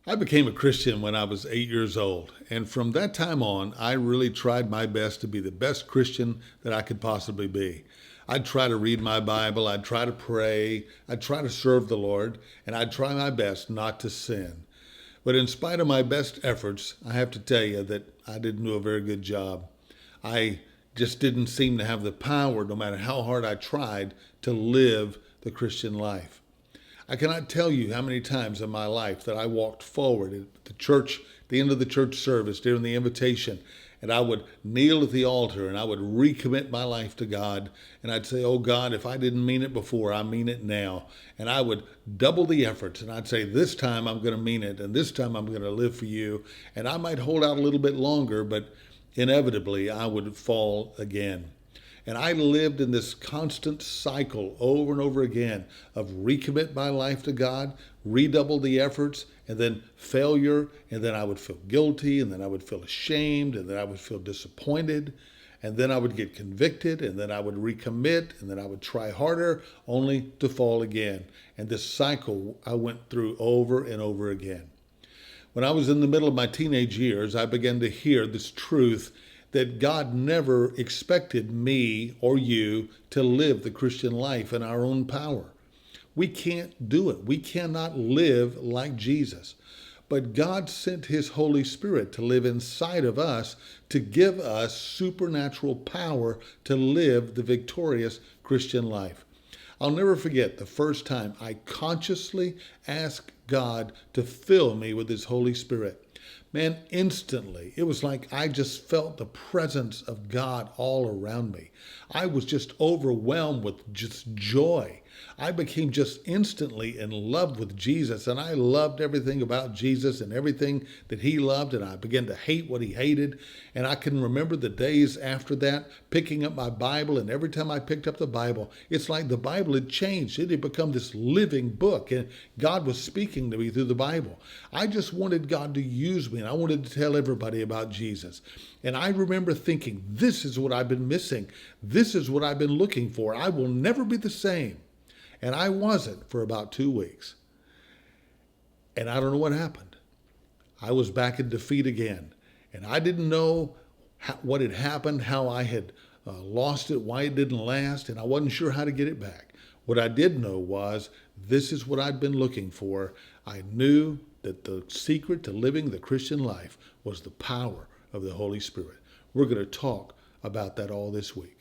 I became a Christian when I was 8 years old, and from that time on, I really tried my best to be the best Christian that I could possibly be. I'd try to read my Bible, I'd try to pray, I'd try to serve the Lord, and I'd try my best not to sin. But in spite of my best efforts, I have to tell you that I didn't do a very good job. I just didn't seem to have the power, no matter how hard I tried, to live the Christian life. I cannot tell you how many times in my life that I walked forward at the church, the end of the church service during the invitation, and I would kneel at the altar and I would recommit my life to God. And I'd say, "Oh God, if I didn't mean it before, I mean it now." And I would double the efforts and I'd say, "This time I'm going to mean it, and this time I'm going to live for you." And I might hold out a little bit longer, but inevitably I would fall again. And I lived in this constant cycle over and over again of recommit my life to God, redouble the efforts, and then failure, and then I would feel guilty, and then I would feel ashamed, and then I would feel disappointed, and then I would get convicted, and then I would recommit, and then I would try harder, only to fall again. And this cycle I went through over and over again. When I was in the middle of my teenage years, I began to hear this truth that God never expected me or you to live the Christian life in our own power. We can't do it. We cannot live like Jesus. But God sent His Holy Spirit to live inside of us to give us supernatural power to live the victorious Christian life. I'll never forget the first time I consciously asked God to fill me with His Holy Spirit. Man, instantly, it was like I just felt the presence of God all around me. I was just overwhelmed with just joy. I became just instantly in love with Jesus, and I loved everything about Jesus and everything that He loved, and I began to hate what He hated. And I can remember the days after that, picking up my Bible, and every time I picked up the Bible, it's like the Bible had changed. It had become this living book, and God was speaking to me through the Bible. I just wanted God to use me, and I wanted to tell everybody about Jesus. And I remember thinking, this is what I've been missing. This is what I've been looking for. I will never be the same. And I wasn't for about 2 weeks. And I don't know what happened. I was back in defeat again. And I didn't know what had happened, how I had lost it, why it didn't last, and I wasn't sure how to get it back. What I did know was this is what I'd been looking for. I knew that the secret to living the Christian life was the power of the Holy Spirit. We're going to talk about that all this week.